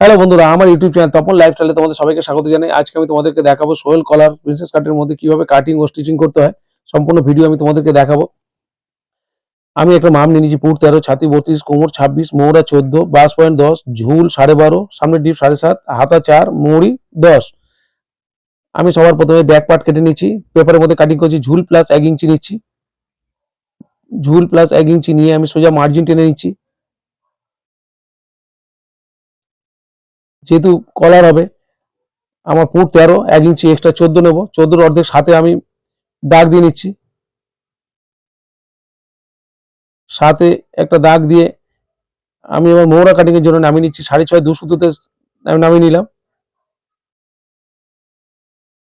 Hello বন্ধুরা, আমার YouTube channel Tapan লাইফস্টাইলে তোমাদের সবাইকে স্বাগত জানাই। আজকে আমি তোমাদেরকে দেখাবো সোয়েল কলার প্রিন্সেস কাটের মধ্যে কিভাবে কাটিং ও স্টিচিং করতে হয়। সম্পূর্ণ ভিডিও আমি তোমাদেরকে দেখাবো। আমি একটা মাপ নিয়ে নিয়েছি পুট 13, ছাতি 32, কোমর 26, মৌরা 14, বাস পয়েন্ট 10, ঝুল 12.5, সামনের ডিপ 7.5, হাতা 4, মুড়ি 10। আমি সবার প্রথমে ব্যাক পার্ট কেটে নিচ্ছি, পেপারের মধ্যে কাটিং করছি। ঝুল প্লাস 1 ইঞ্চি নিচ্ছি। ঝুল প্লাস 1 ইঞ্চি নিয়ে আমি সোজা মার্জিন টেনে নিচ্ছি। যেহেতু কলার হবে, আমার পুট 13, 1 ইঞ্চি এক্সট্রা 14 নেবো। 14 অর্ধেক সাথে আমি দাগ দিয়ে নিচ্ছি। সাথে একটা দাগ দিয়ে আমি এবার মোহরা কাটিং এর জন্য নামিয়ে নিচ্ছি। 6.5 2 সুতোতে আমি নামিয়ে নিলাম।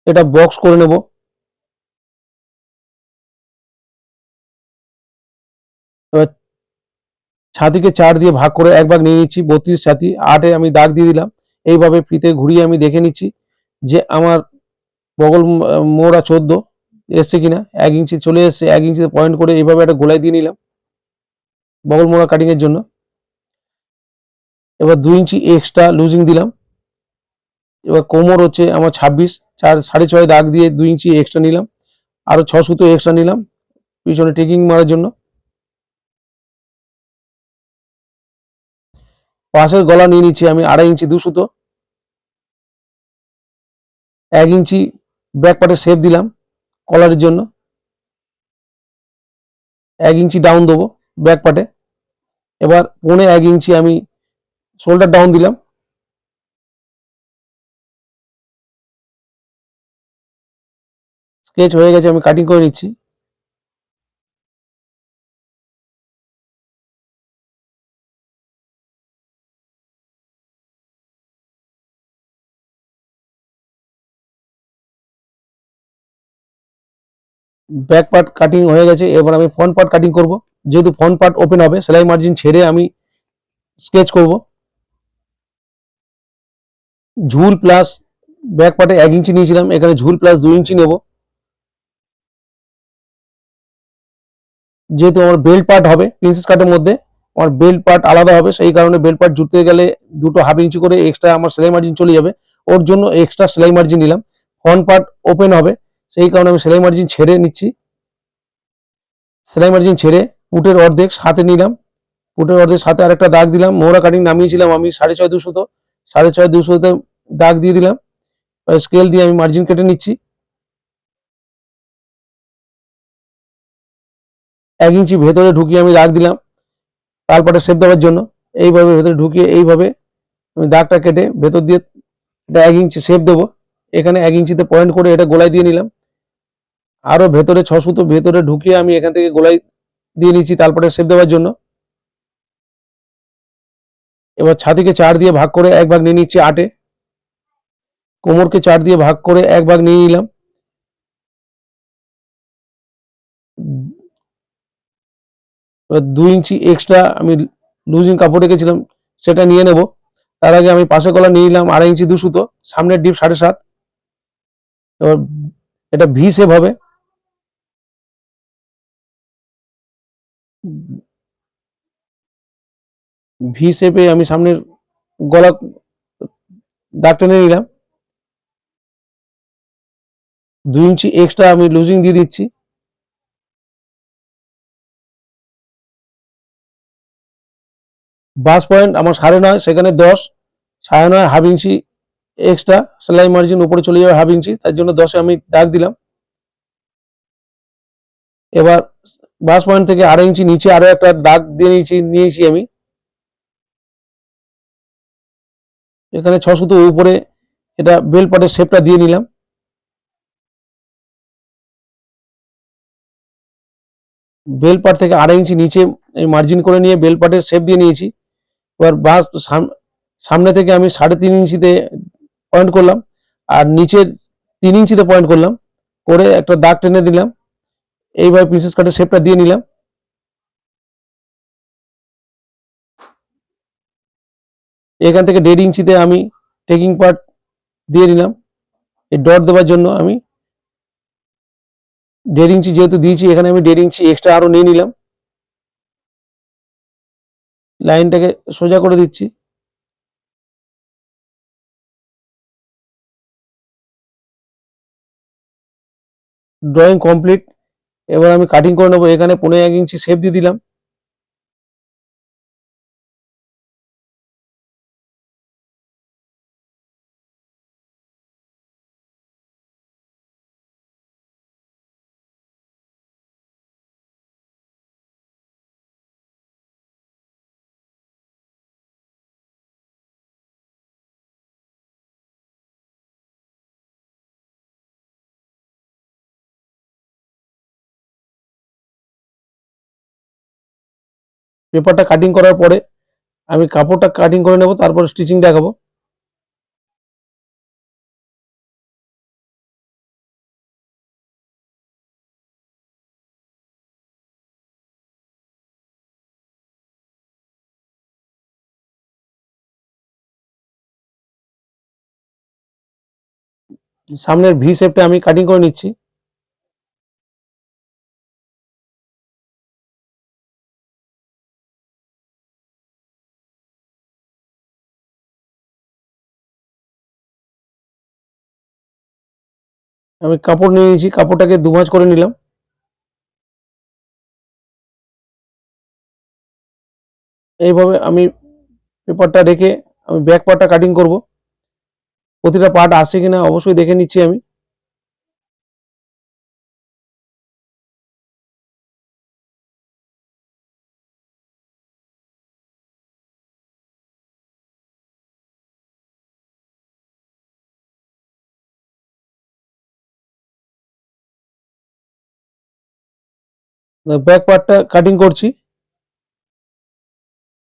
এটা বক্স করে নেব। এবার ছাতিকে 4 দিয়ে ভাগ করে এক ভাগ নিয়ে নিচ্ছি। 32 ছাতি, 8-এ আমি দাগ দিয়ে দিলাম। এইভাবে ফিতে ঘুরিয়ে আমি দেখে নিচ্ছি যে আমার বগল মোহরা 14 এসছে কিনা। 1 ইঞ্চি চলে এসছে। 1 ইঞ্চিতে পয়েন্ট করে এইভাবে একটা গোলাই দিয়ে নিলাম বগল মোহরা কাটিং এর জন্য। এবার 2 ইঞ্চি এক্সট্রা লুজিং দিলাম। এবার কোমর হচ্ছে আমার 26, 4.5 দাগ দিয়ে 2 ইঞ্চি এক্সট্রা নিলাম। আরো 6 সুতো এক্সট্রা নিলাম পিছনে টেকিং মারার জন্য। পাশের গলা নিয়ে নিচ্ছি আমি 2.5 ইঞ্চি 2 সুতো। 1 ইঞ্চি ব্যাক পার্টে শেপ দিলাম কলারের জন্য। 1 ইঞ্চি ডাউন দেবো ব্যাক পার্টে। এবার 1.5 ইঞ্চি আমি শোল্ডার ডাউন দিলাম। স্কেচ হয়ে গেছে, আমি কাটিং করে নিচ্ছি। ব্যাক পার্ট কাটিং হয়ে গেছে, এবার আমি ফ্রন্ট পার্ট কাটিং করব। যেহেতু ফ্রন্ট পার্ট ওপেন হবে, সেলাই মার্জিন ছেড়ে আমি স্কেচ করব। ঝুল প্লাস ব্যাক পার্টে 1 ইঞ্চি নিয়েছিলাম, এখানে ঝুল প্লাস 2 ইঞ্চি নেব। যেহেতু আমার বেল্ট পার্ট হবে প্রিন্সেস কাটের মধ্যে, আমার বেল্ট পার্ট আলাদা হবে, সেই কারণে বেল্ট পার্ট জুড়তে গেলে দুটো হাফ ইঞ্চি করে এক্সট্রা আমার সেলাই মার্জিন চলে যাবে। ওর জন্য এক্সট্রা সেলাই মার্জিন নিলাম। ফ্রন্ট পার্ট ওপেন হবে, সেই কারণে আমি সেলাই মার্জিন ছেড়ে নিচ্ছি। সেলাই মার্জিন ছেড়ে পুটের অর্ধেক সাথে নিলাম। পুটের অর্ধেক সাথে আরেকটা দাগ দিলাম। মোহরা কাটিং নামিয়েছিলাম আমি 6.5 2 সুতো। 6.5 2 সুতোতে দাগ দিয়ে দিলাম। স্কেল দিয়ে আমি মার্জিন কেটে নিচ্ছি। 1 ইঞ্চি ভেতরে ঢুকিয়ে আমি দাগ দিলাম তালপাটে শেপ দেওয়ার জন্য। এইভাবে ভেতরে ঢুকিয়ে এইভাবে আমি দাগটা কেটে ভেতর দিয়ে এটা 1 ইঞ্চি শেপ দেবো। এখানে 1 ইঞ্চিতে পয়েন্ট করে এটা গোলাই দিয়ে নিলাম। আরো ভেতরে 6 সুতো ভেতরে ঢুকিয়ে আমি এখান থেকে গোলাই দিয়ে নিচ্ছি তালপাটে শেপ দেওয়ার জন্য। এবার ছাতিকে 4 দিয়ে ভাগ করে এক ভাগ নিয়ে নিচ্ছি 8-এ। কোমরকে 4 দিয়ে ভাগ করে এক ভাগ নিয়ে নিলাম। 2 ইঞ্চি এক্সট্রা আমি লুজিং কাপড় রেখেছিলাম, সেটা নিয়ে নেব। তার আগে আমি পাশে গলা নিয়ে নিলাম 2.5 ইঞ্চি 2 সুতো। সামনের ডিপ 7.5। এবার এটা ভি শেপ হবে। ভি শেপে আমি সামনের গলা দাগ টেনে নিলাম। 2 ইঞ্চি এক্সট্রা আমি লুজিং দিয়ে দিচ্ছি। বাস পয়েন্ট আমার 9.5, সেখানে 10। 9.5 হাফ ইঞ্চি এক্সট্রা সেলাই মার্জিন উপরে চলে যাবে হাফ ইঞ্চি, তার জন্য 10-এ আমি দাগ দিলাম। এবার বাস পয়েন্ট থেকে 2.5 ইঞ্চি নিচে আরো একটা দাগ দিয়ে নিয়েছি আমি। এখানে 6 সুতো উপরে এটা বেল পাটের শেপটা দিয়ে নিলাম। বেল পাট থেকে 2.5 ইঞ্চি নিচে মার্জিন করে নিয়ে বেল পাটের শেপ দিয়ে নিয়েছি। এবার বাস সামনে থেকে আমি 3.5 ইঞ্চিতে পয়েন্ট করলাম, আর নিচের 3 ইঞ্চিতে পয়েন্ট করলাম, করে একটা দাগ টেনে দিলাম। এইভাবে প্রিন্সেস কাটের শেপটা দিয়ে নিলাম। এখান থেকে 1.5 ইঞ্চিতে আমি টেকিং পার্ট দিয়ে নিলাম। এই ডট দেওয়ার জন্য আমি 1.5 ইঞ্চি যেহেতু দিয়েছি, এখানে আমি 1.5 ইঞ্চি এক্সট্রা আরো নিয়ে নিলাম। লাইনটাকে সোজা করে দিচ্ছি। Drawing complete. এবার আমি কাটিং করে নেবো। এখানে 15 ইঞ্চি শেপ দিয়ে দিলাম। পেপারটা কাটিং করার পরে আমি কাপড়টা কাটিং করে নেব, তারপর স্টিচিং দেখাবো। সামনের ভি শেপটা আমি কাটিং করে নিচ্ছি। আমি কাপড় নিয়ে নিয়েছি, কাপড়টাকে দুভাঁজ করে নিলাম। এইভাবে আমি পেপারটা রেখে আমি ব্যাক পার্টটা কাটিং করব। প্রতিটা পার্ট আসে কিনা অবশ্যই দেখে নিচ্ছি আমি। ব্যাক পার্টটা কাটিং করছি।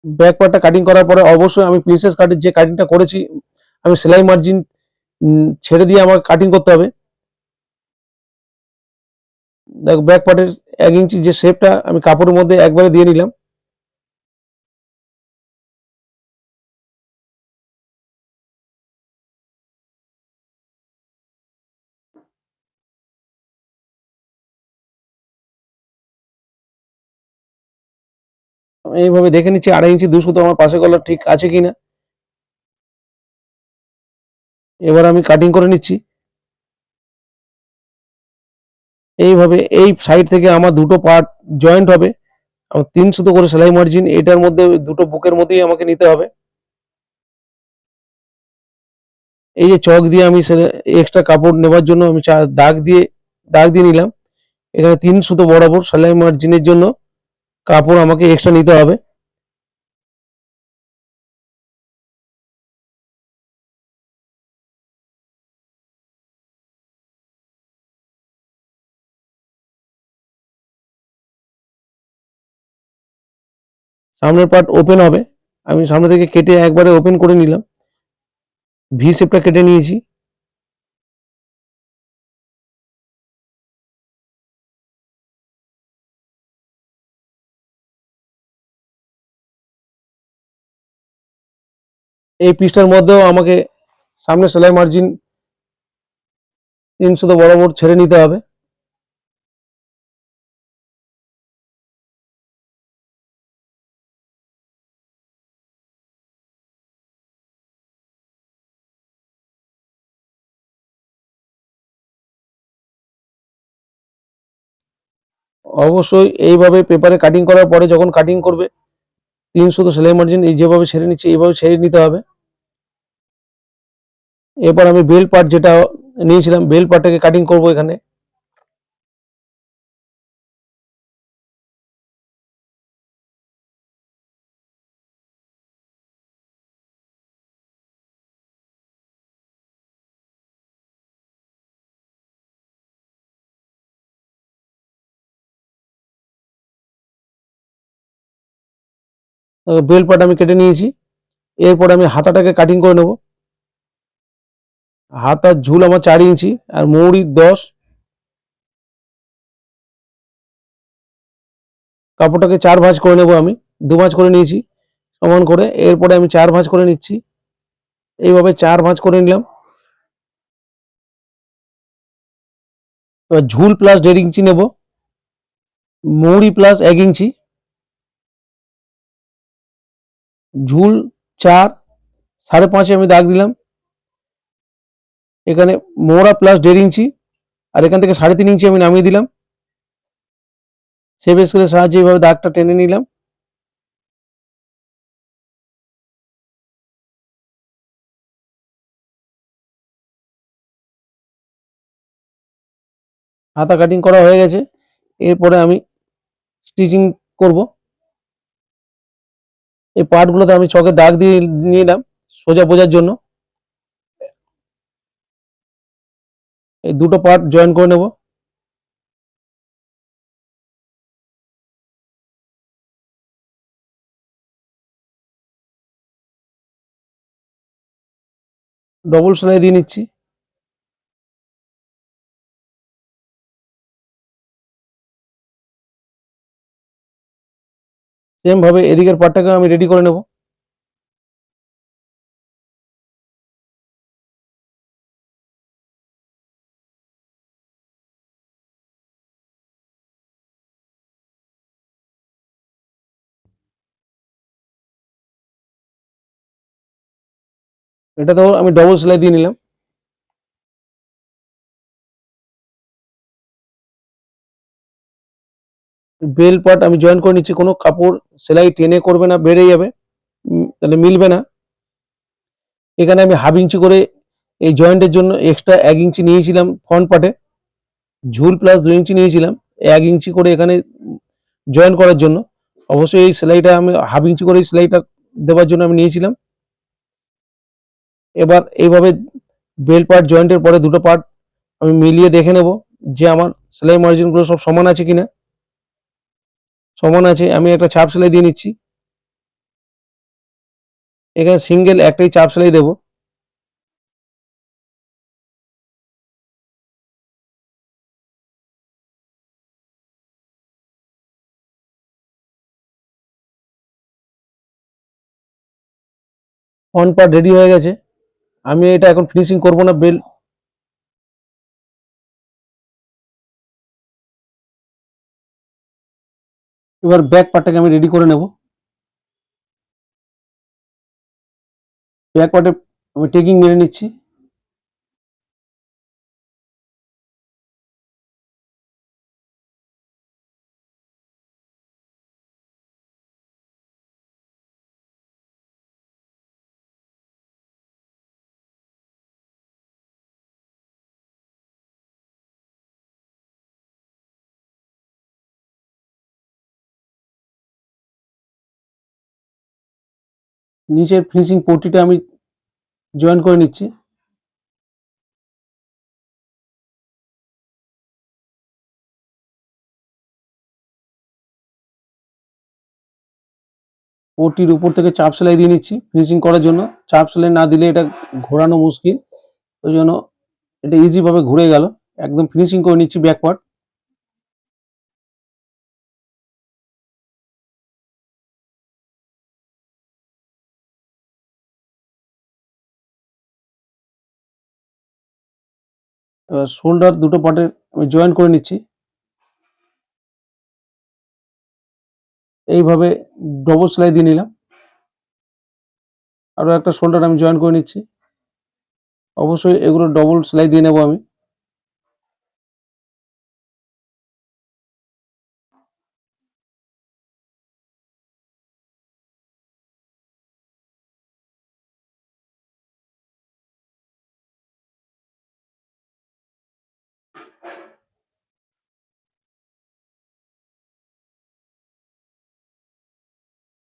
ব্যাক পার্টটা কাটিং করার পরে অবশ্যই আমি প্রিন্সেস কাটের যে কাটিংটা করেছি, আমি সেলাই মার্জিন ছেড়ে দিয়ে আমার কাটিং করতে হবে। দেখো ব্যাক পার্টের 1 ইঞ্চি যে শেপটা আমি কাপড়ের মধ্যে একবারে দিয়ে নিলাম। এইভাবে দেখে নিচ্ছি 2.5 ইঞ্চি 2 সুতো আমার পাশে গলা ঠিক আছে কিনা। এবার আমি কাটিং করে নিচ্ছি। এইভাবে এই সাইড থেকে আমার দুটো পার্ট জয়েন্ট হবে। আমার 3 সুতো করে সেলাই মার্জিন এটার মধ্যে দুটো বুকের মধ্যেই আমাকে নিতে হবে। এই যে চক দিয়ে আমি এক্সট্রা কাপড় নেবার জন্য আমি দাগ দিয়ে নিলাম। এখানে 3 সুতো বরাবর সেলাই মার্জিনের জন্য কাপড় আমাকে এক্সট্রা নিতে হবে। সামনের পার্ট ওপেন হবে, আমি সামনে থেকে কেটে একবারে ওপেন করে নিলাম। ভি শেপটা কেটে নিয়েছি। এই পিসটার মধ্যেও আমাকে সামনে সেলাই মার্জিন 3 সুতো বরাবর ছেড়ে নিতে হবে। অবশ্যই এইভাবে পেপারে কাটিং করার পরে যখন কাটিং করবে 3 সুতো সেলাই মার্জিন এই যেভাবে ছেড়ে নিচ্ছি এইভাবে ছেড়ে নিতে হবে। এরপর আমি বেল পার্ট যেটা নিয়েছিলাম বেল পার্টটাকে কাটিং করব। এখানে বেল পার্ট আমি কেটে নিয়েছি। এরপর আমি হাতাটাকে কাটিং করে নেব। হাতার ঝুল আমার 4 ইঞ্চি আর মৌরি 10। কাপড়টাকে 4 ভাঁজ করে নেব। আমি 2 ভাঁজ করে নিয়েছি সমান করে। এরপরে আমি 4 ভাঁজ করে নিচ্ছি। এইভাবে 4 ভাঁজ করে নিলাম। এবার ঝুল প্লাস 1.5 ইঞ্চি নেব, মৌরি প্লাস 1 ইঞ্চি, ঝুল 4, 5.5 আমি দাগ দিলাম। এখানে মোহরা প্লাস 1.5 ইঞ্চি আর এখান থেকে 3.5 ইঞ্চি আমি নামিয়ে দিলাম। শেপ স্কেলের সাহায্যে এইভাবে দাগটা টেনে নিলাম। হাতা কাটিং করা হয়ে গেছে। এরপরে আমি স্টিচিং করব। এই পার্টগুলোতে আমি চকে দাগ দিয়ে নিলাম সোজা বোঝার জন্য। এই দুটো পার্ট জয়েন করে নেব। ডবল সেলাই দিয়ে নিচ্ছি। সেম ভাবে এদিকের পার্টটাকে আমি রেডি করে নেব। এটাতেও আমি ডবল সেলাই দিয়ে নিলাম। বেল পার্ট আমি জয়েন করে নিচ্ছি। কোনো কাপড় সেলাই টেনে করবে না, বেড়ে যাবে, তাহলে মিলবে না। এখানে আমি হাফ ইঞ্চি করে এই জয়েন্টের জন্য এক্সট্রা 1 ইঞ্চি নিয়েছিলাম ফ্রন্ট পার্টে, ঝুল প্লাস 2 ইঞ্চি নিয়েছিলাম 1 ইঞ্চি করে এখানে জয়েন করার জন্য। অবশ্যই এই সেলাইটা আমি হাফ ইঞ্চি করে সেলাইটা দেওয়ার জন্য আমি নিয়েছিলাম। এবার এইভাবে বেল পার্ট জয়েন্টের পরে দুটো পার্ট আমি মিলিয়ে দেখে নেব যে আমার সেলাই মার্জিনগুলো সব সমান আছে কিনা। সমান আছে। আমি একটা চাপ সেলাই দিয়ে নিচ্ছি। এখানে সিঙ্গেল একটাই চাপ সেলাই দেবো। ফ্রন্ট পার্ট রেডি হয়ে গেছে। আমি এটা এখন ফিনিশিং করব না। বেল এবার ব্যাক পার্টটাকে আমি রেডি করে নেব। ব্যাক পার্টে আমি টেকিং মেরে নিচ্ছি। নিচের ফিনিশিং পট্টিটা আমি জয়েন করে নিচ্ছি। পট্টির উপর থেকে চাপ সেলাই দিয়ে নিচ্ছি ফিনিশিং করার জন্য। চাপ সেলাই না দিলে এটা ঘোরানো মুশকিল, ওই জন্য এটা ইজি ভাবে ঘুরে গেল। একদম ফিনিশিং করে নিচ্ছি ব্যাক পার্ট। এবার শোল্ডার দুটো পার্টের আমি জয়েন করে নিচ্ছি। এইভাবে ডবল সেলাই দিয়ে নিলাম। আরও একটা শোল্ডার আমি জয়েন করে নিচ্ছি। অবশ্যই এগুলো ডবল সেলাই দিয়ে নেব আমি।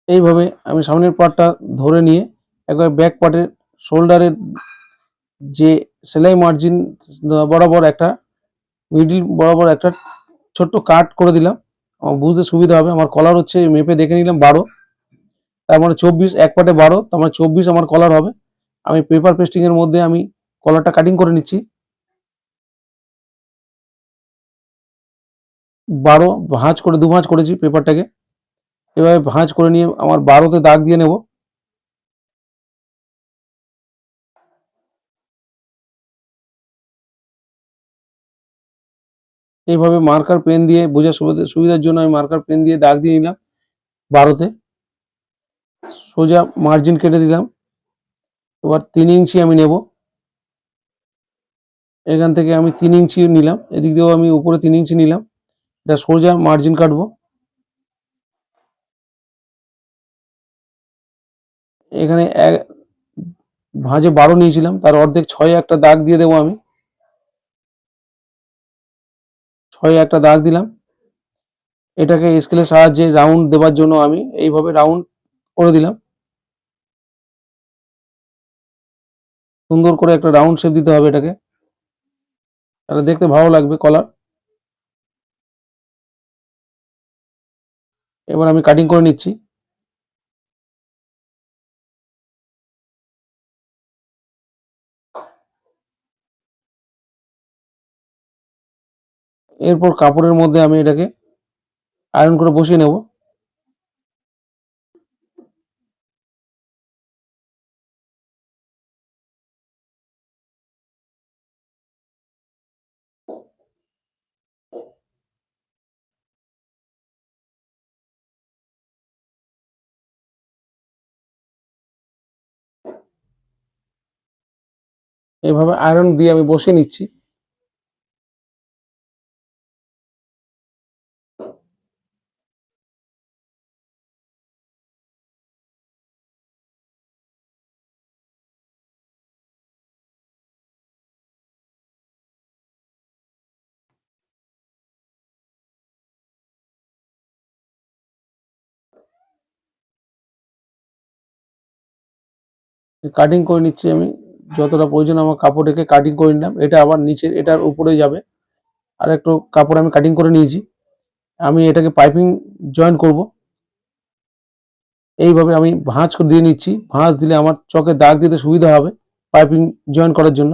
এইভাবে আমি সামনের পার্টটা ধরে নিয়ে একবার ব্যাক পার্টের শোল্ডারের যে সেলাই মার্জিন বরাবর একটা মিডিল বরাবর একটা ছোট্ট কাট করে দিলাম। আমার বুঝতে সুবিধা হবে। আমার কলার হচ্ছে মেপে দেখে নিলাম 12, তার মানে 24, এক পাটে 12, তার মানে 24 আমার কলার হবে। আমি পেপার পেস্টিং এর মধ্যে আমি কলারটা কাটিং করে নিচ্ছি। 12 ভাঁজ করে, দু ভাঁজ করেছি পেপারটাকে। এভাবে ভাঁজ করে নিয়ে আমার 12তে দাগ দিয়ে নেব। এইভাবে মার্কার পেন দিয়ে বোঝার সুবিধার জন্য আমি মার্কার পেন দিয়ে দাগ দিয়ে নিলাম 12তে। সোজা মার্জিন কেটে দিলাম। এবার 3 ইঞ্চি আমি নেব। এখান থেকে আমি 3 ইঞ্চি নিলাম, এদিক দিয়েও আমি উপরে 3 ইঞ্চি নিলাম। এটা সোজা মার্জিন কাটবো। এখানে ভাঁজে 12 নিয়েছিলাম, তার অর্ধেক 6 একটা দাগ দিয়ে দেবো আমি। 6 একটা দাগ দিলাম। এটাকে স্কেলের সাহায্যে রাউন্ড দেওয়ার জন্য আমি এইভাবে রাউন্ড করে দিলাম। সুন্দর করে একটা রাউন্ড শেপ দিতে হবে এটাকে, তাহলে দেখতে ভালো লাগবে কলার। এবার আমি কাটিং করে নিচ্ছি। এরপর কাপড়ের মধ্যে আমি এটাকে আয়রন করে বসিয়ে নেব। এইভাবে আয়রন দিয়ে আমি বসিয়ে নিচ্ছি। কাটিং করে নিচ্ছি আমি, যতটা প্রয়োজন আমার কাপড় রেখে কাটিং করে নিলাম। এটা আবার নিচের এটার উপরে যাবে, আর একটু কাপড় আমি কাটিং করে নিয়েছি। আমি এটাকে পাইপিং জয়েন করব। এইভাবে আমি ভাঁজ করে দিয়ে নিচ্ছি, ভাঁজ দিলে আমার চকে দাগ দিতে সুবিধা হবে পাইপিং জয়েন করার জন্য।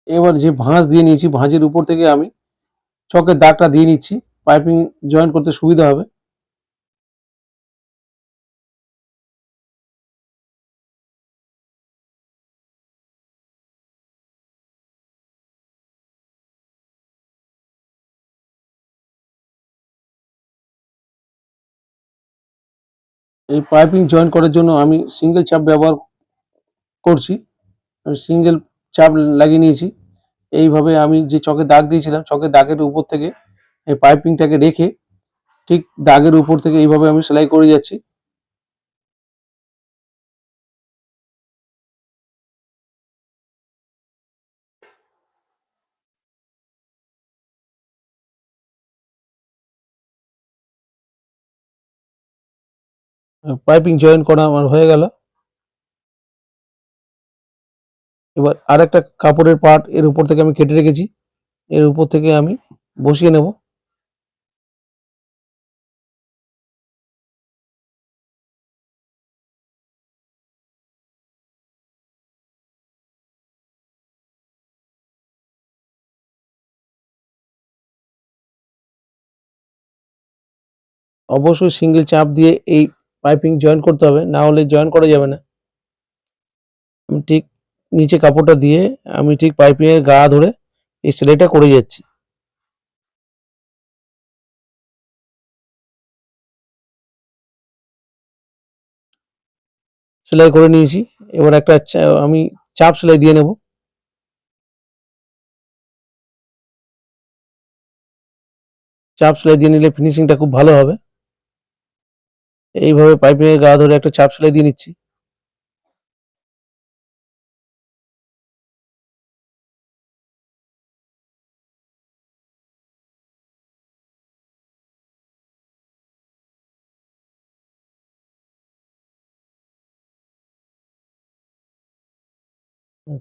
এবার যে ভাঁজ দিয়ে নিয়েছি, ভাঁজের উপর থেকে আমি চকের দাগটা দিয়ে নিচ্ছি, পাইপিং জয়েন করতে সুবিধা হবে। এই পাইপিং জয়েন করার জন্য আমি সিঙ্গেল চাপ ব্যবহার করছি। আমি সিঙ্গেল চাপ লাগিয়ে নিয়েছি। এইভাবে আমি যে চকে দাগ দিয়েছিলাম, চকের দাগের উপর থেকে এই পাইপিংটাকে রেখে ঠিক দাগের উপর থেকে এইভাবে আমি সেলাই করে যাচ্ছি। পাইপিং জয়েন করা আমার হয়ে গেল। এবার আরেকটা কাপড়ের পার্ট এর উপর থেকে আমি কেটে রেখেছি, এর উপর থেকে আমি বসিয়ে নেব। অবশ্যই সিঙ্গেল চাপ দিয়ে এই পাইপিং জয়েন করতে হবে, না হলে জয়েন করা যাবে না। আমি ঠিক নিচে কাপড়টা দিয়ে আমি ঠিক পাইপিং এর গা ধরে এই সেলাইটা করে যাচ্ছি। সেলাই করে নিয়েছি। এবার একটা আমি চাপ সেলাই দিয়ে নেব। চাপ সেলাই দিয়ে নিলে ফিনিশিংটা খুব ভালো হবে। এইভাবে পাইপিং এর গা ধরে একটা চাপ সেলাই দিয়ে নিচ্ছি।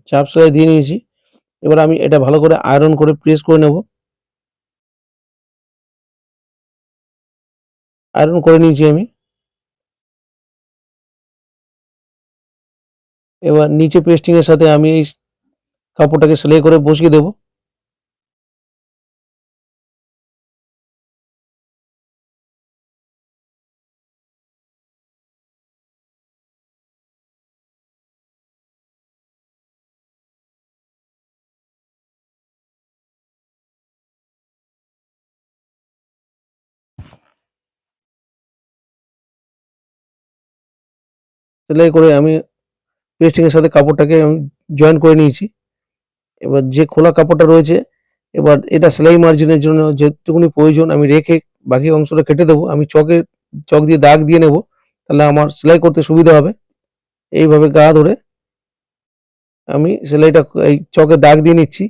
চাপ সেলাই দিয়ে নিয়েছি। এবার আমি এটা ভালো করে আয়রন করে প্রেস করে নেব। আয়রন করে নিয়েছি আমি। এবার নিচে পেস্টিং এর সাথে আমি এই কাপড়টাকে সেলাই করে বসিয়ে দেব। সেলাই করে আমি পেস্টিং এর সাথে কাপড়টাকে আমি জয়েন করে নিয়েছি। এবার যে খোলা কাপড়টা রয়েছে, এবার এটা সেলাই মার্জিনের জন্য যেটুকুনি প্রয়োজন আমি রেখে বাকি অংশটা কেটে দেবো। আমি চক দিয়ে দাগ দিয়ে নেব, তাহলে আমার সেলাই করতে সুবিধা হবে। এইভাবে গা ধরে আমি সেলাইটা এই চকে দাগ দিয়ে নিচ্ছি।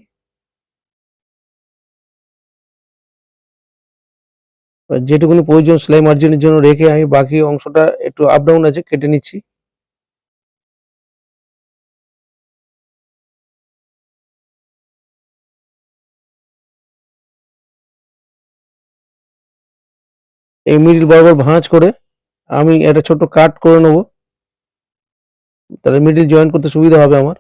যেটুকুনি প্রয়োজন সেলাই মার্জিনের জন্য রেখে আমি বাকি অংশটা একটু আপ ডাউন আছে কেটে নিচ্ছি। এই মিডিল বরাবর ভাঁজ করে আমি একটা ছোট্ট কাট করে নেব, তাহলে মিডিল জয়েন করতে সুবিধা হবে আমার।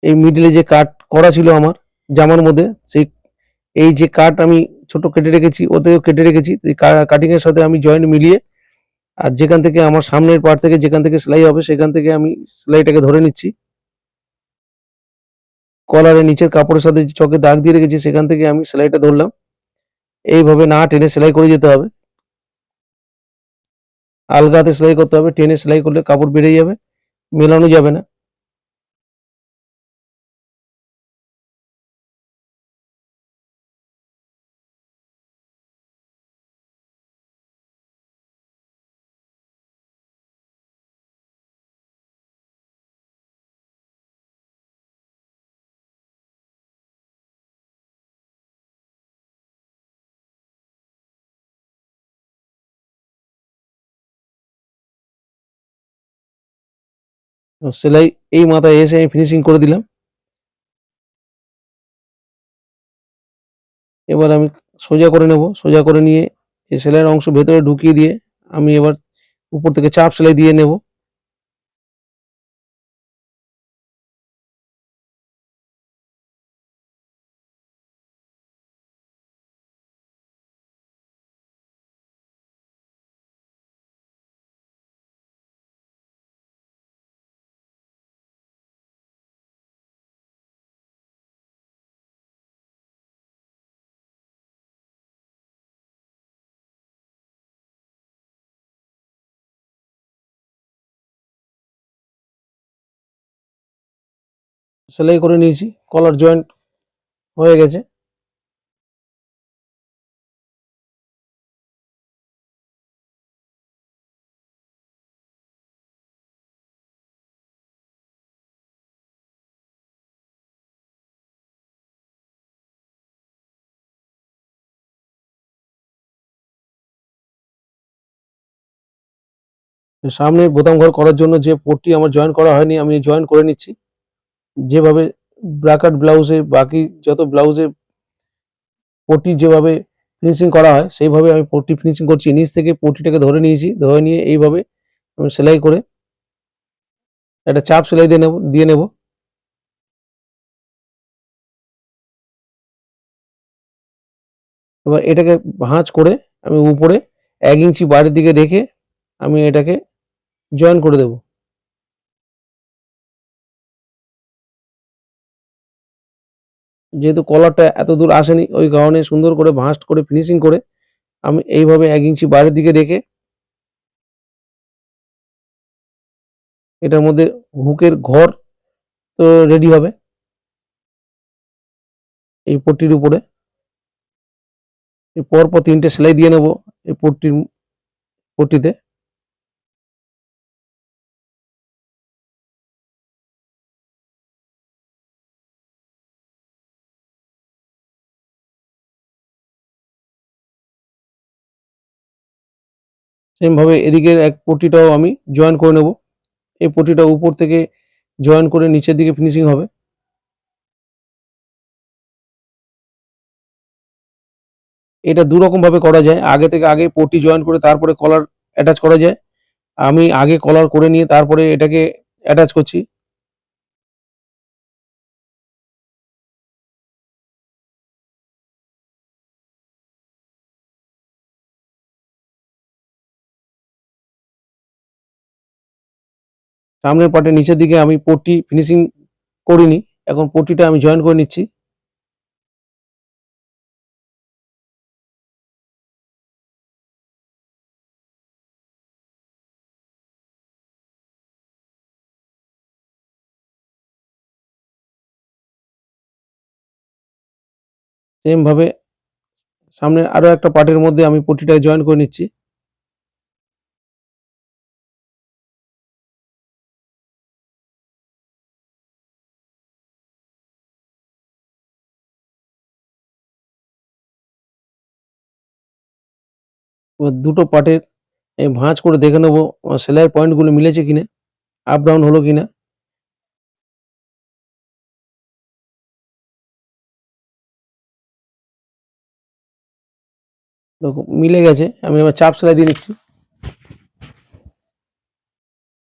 এই মিডিলে যে কাট করা ছিল আমার জামার মধ্যে, সেই এই যে কাট আমি ছোট কেটে রেখেছি ওতেও কেটে রেখেছি, এই কাটিং এর সাথে আমি জয়েন্ট মিলিয়ে আর যেখান থেকে আমার সামনের পার্ট থেকে যেখান থেকে সেলাই হবে সেখান থেকে আমি সেলাইটাকে ধরে নিচ্ছি। কলারের নিচের কাপড়ের সাথে যে চকে দাগ দিয়ে রেখেছি সেখান থেকে আমি সেলাইটা ধরলাম। এইভাবে না টেনে সেলাই করে যেতে হবে, আলগা হাতে সেলাই করতে হবে, টেনে সেলাই করলে কাপড় বেড়ে যাবে, মেলানো যাবে না। সেলাই এই মাথায় এসে আমি ফিনিশিং করে দিলাম। এবার আমি সোজা করে নেব, সোজা করে নিয়ে এই সেলাইয়ের অংশ ভেতরে ঢুকিয়ে দিয়ে আমি এবার উপর থেকে চাপ সেলাই দিয়ে নেব। সেলাই করে নিয়েছি, কলার জয়েন্ট হয়ে গেছে। সামনে বোতাম ঘর করার জন্য যে পট্টি আমার জয়েন করা হয়নি আমি জয়েন করে নিচ্ছি। যেভাবে ব্রাকাট ব্লাউজে বাকি যত ব্লাউজে পট্টি যেভাবে ফিনিশিং করা হয় সেইভাবে আমি পট্টি ফিনিশিং করছি। নিচ থেকে পট্টিটাকে ধরে নিয়েছি, ধরে নিয়ে এইভাবে আমি সেলাই করে একটা চাপ সেলাই দিয়ে নেব। এবার এটাকে ভাঁজ করে আমি উপরে 1 ইঞ্চি বাইরের দিকে রেখে আমি এটাকে জয়েন করে দেব। যেহেতু কলারটা এত দূর আসেনি ওই কারণে সুন্দর করে ভাঁজ করে ফিনিশিং করে আমি এইভাবে 1 ইঞ্চি বাইরের দিকে রেখে এটার মধ্যে হুকের ঘর তো রেডি হবে। এই পট্টির উপরে পরপর 3টে সেলাই দিয়ে নেব এই পট্টিতে। সেম ভাবে এদিকের এক পট্টিটাও আমি জয়েন করে নেব। এই পট্টিটা উপর থেকে জয়েন করে নিচের দিকে ফিনিশিং হবে। এটা দু রকম ভাবে করা যায়, আগে পট্টি জয়েন করে তারপরে কলার অ্যাটাচ করা যায়। আমি আগে কলার করে নিয়ে তারপরে এটাকে অ্যাটাচ করছি। সামনের পার্টের নিচের দিকে আমি পট্টি ফিনিশিং করিনি, এখন পট্টিটা আমি জয়েন করে নিচ্ছি। সেম ভাবে সামনে আরো একটা পার্টের মধ্যে আমি পট্টিটা জয়েন করে নিচ্ছি। এবার দুটো পার্টের ভাঁজ করে দেখে নেবো সেলাইয়ের পয়েন্টগুলো মিলেছে কিনা, আপ ডাউন হলো কিনা। দেখো মিলে গেছে। আমি এবার চাপ সেলাই দিয়ে নিচ্ছি।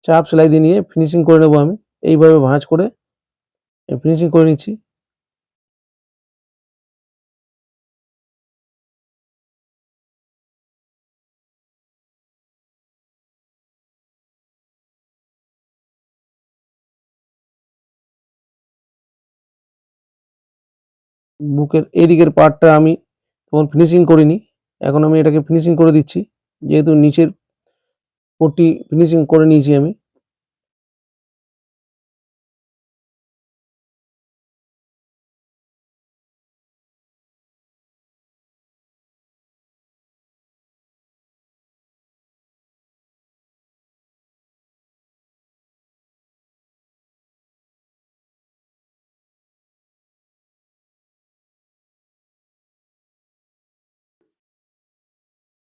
চাপ সেলাই দিয়ে নিয়ে ফিনিশিং করে নেবো আমি। এইভাবে ভাঁজ করে ফিনিশিং করে নিচ্ছি। বুকের এদিকের পার্টটা আমি তখন ফিনিশিং করিনি, এখন আমি এটাকে ফিনিশিং করে দিচ্ছি। যেহেতু নিচের পট্টি ফিনিশিং করে নিয়েছি আমি।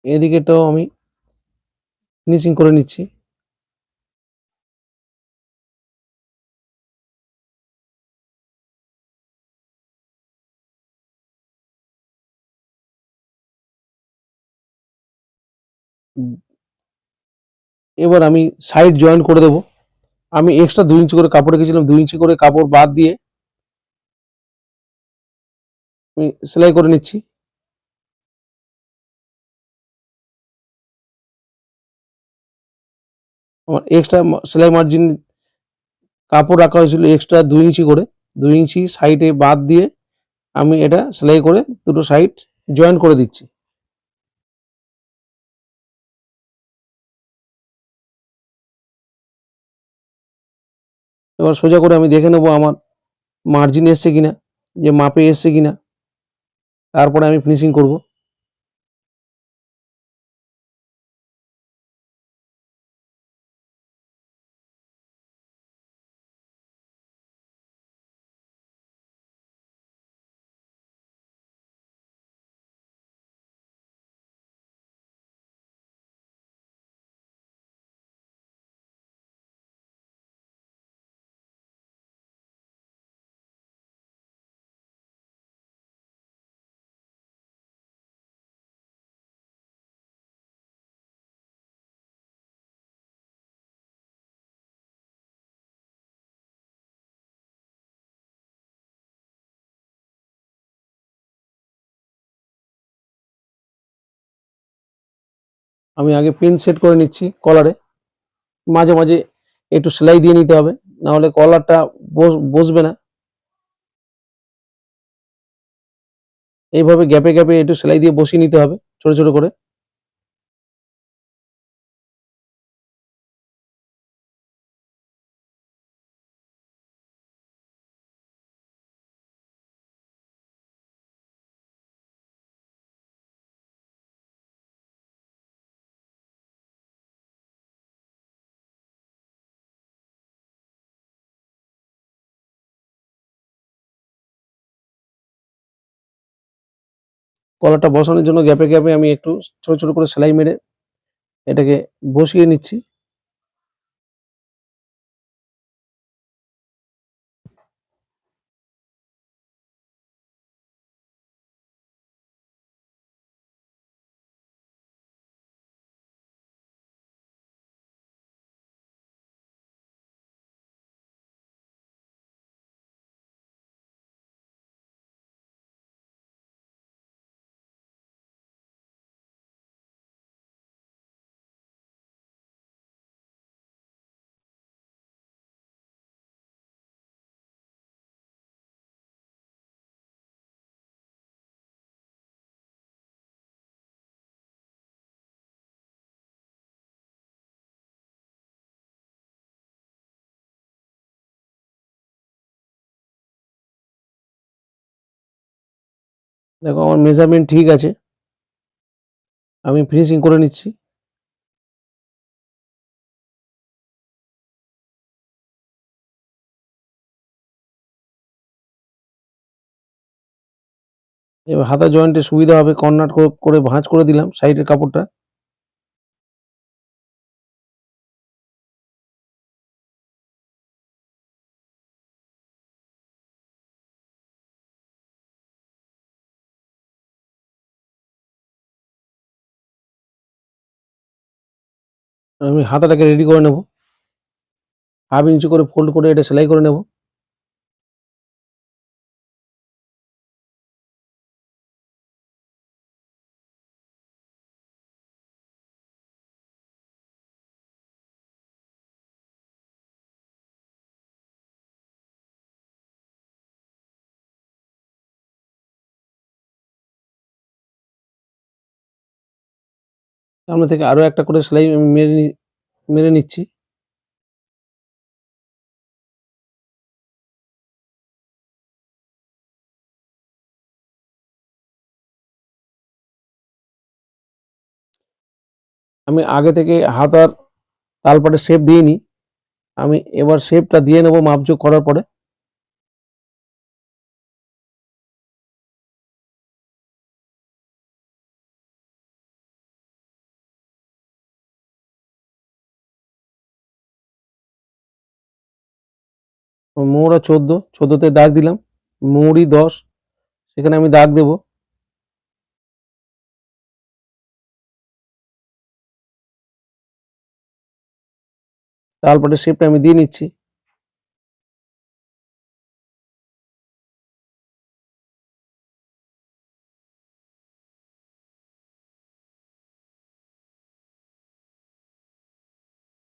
এদিকেটাও আমি ফিনিশিং করে নিচ্ছি। এবার আমি সাইড জয়েন করে দেবো। আমি এক্সট্রা 2 ইঞ্চি করে কাপড় রেখেছিলাম, 2 ইঞ্চি করে কাপড় বাদ দিয়ে আমি সেলাই করে নিচ্ছি। আমার এক্সট্রা সেলাই মার্জিন কাপড় রাখা হয়েছিল এক্সট্রা 2 ইঞ্চি করে, 2 ইঞ্চি সাইডে বাদ দিয়ে আমি এটা সেলাই করে দুটো সাইড জয়েন করে দিচ্ছি। এবার সোজা করে আমি দেখে নেবো আমার মার্জিন এসছে কিনা, যে মাপে এসছে কিনা, তারপরে আমি ফিনিশিং করব। আমি আগে পিন সেট করে নিচ্ছি কলারে, মাঝে মাঝে একটু সেলাই দিয়ে নিতে হবে, না হলে কলারটা বসবে না। এইভাবে গ্যাপে গ্যাপে একটু সেলাই দিয়ে বসিয়ে নিতে হবে ছোট ছোট করে। কলারটা বসানোর জন্য গ্যাপে গ্যাপে আমি একটু ছোট ছোট করে সেলাই মেরে এটাকে বসিয়ে নিচ্ছি। দেখো আমার মেজারমেন্ট ঠিক আছে, আমি ফিনিশিং করে নিচ্ছি। এবার হাতা জয়েন্টে সুবিধা হবে, কর্নার করে ভাঁজ করে দিলাম সাইডের কাপড়টা। আমি হাতাটাকে রেডি করে নেব, 1/2 ইঞ্চি করে ফোল্ড করে এটা সেলাই করে নেব। সামনে থেকে আরো একটা করে সেলাই মেরে নিচ্ছি। আমি আগে থেকে হাতার তালপাটে শেপ দিইনি, আমি এবার শেপটা দিয়ে নেব মাপযোগ করার পরে। মোহরা 14, 14তে দাগ দিলাম। মুহুরি 10, সেখানে আমি দাগ দেব। তালপাটের শেপটা আমি দিয়ে নিচ্ছি।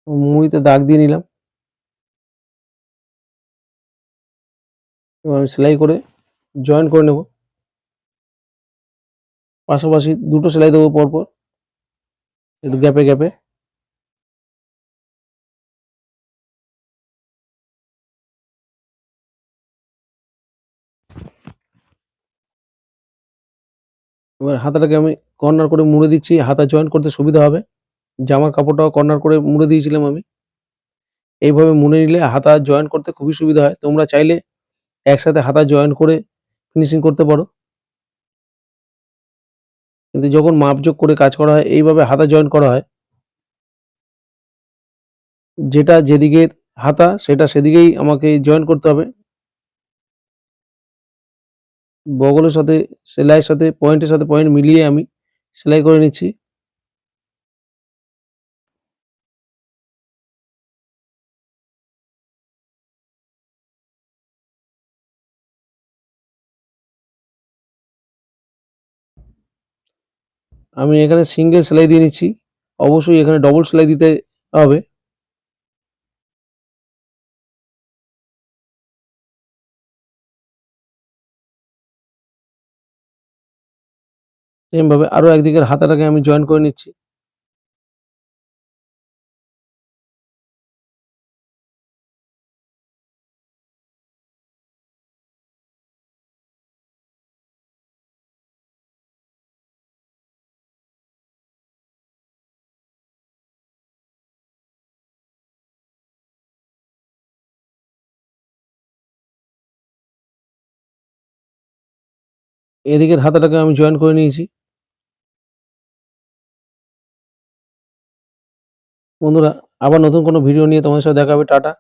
মুহুরিতে দাগ দিয়ে নিলাম। এবার আমি সেলাই করে জয়েন করে নেব। পাশাপাশি দুটো সেলাই দেবো পরপর, একটু গ্যাপে গ্যাপে। এবার হাতাটাকে আমি কর্নার করে মুড়ে দিচ্ছি, হাতা জয়েন করতে সুবিধা হবে। জামার কাপড়টাও কর্নার করে মুড়ে দিয়েছিলাম আমি। এইভাবে মুড়ে নিলে হাতা জয়েন করতে খুবই সুবিধা হয়। তোমরা চাইলে একসাথে হাতা জয়েন করে ফিনিশিং করতে পারো, কিন্তু যখন মাপযোগ করে কাজ করা হয় এইভাবে হাতা জয়েন করা হয়। যেটা যেদিকের হাতা সেটা সেদিকেই আমাকে জয়েন করতে হবে। বগলের সাথে সেলাইয়ের সাথে পয়েন্টের সাথে পয়েন্ট মিলিয়ে আমি সেলাই করে নিচ্ছি। আমি এখানে সিঙ্গেল সেলাই দিয়ে নিচ্ছি, অবশ্যই এখানে ডবল সেলাই দিতে হবে। সেম ভাবে আরো একদিকের হাতাটাকে আমি জয়েন করে নিচ্ছি। এদিকের হাতাটাকে আমি জয়েন করে নিয়েছি। বন্ধুরা, আবার নতুন কোনো ভিডিও নিয়ে তোমাদের সাথে দেখা হবে। টাটা।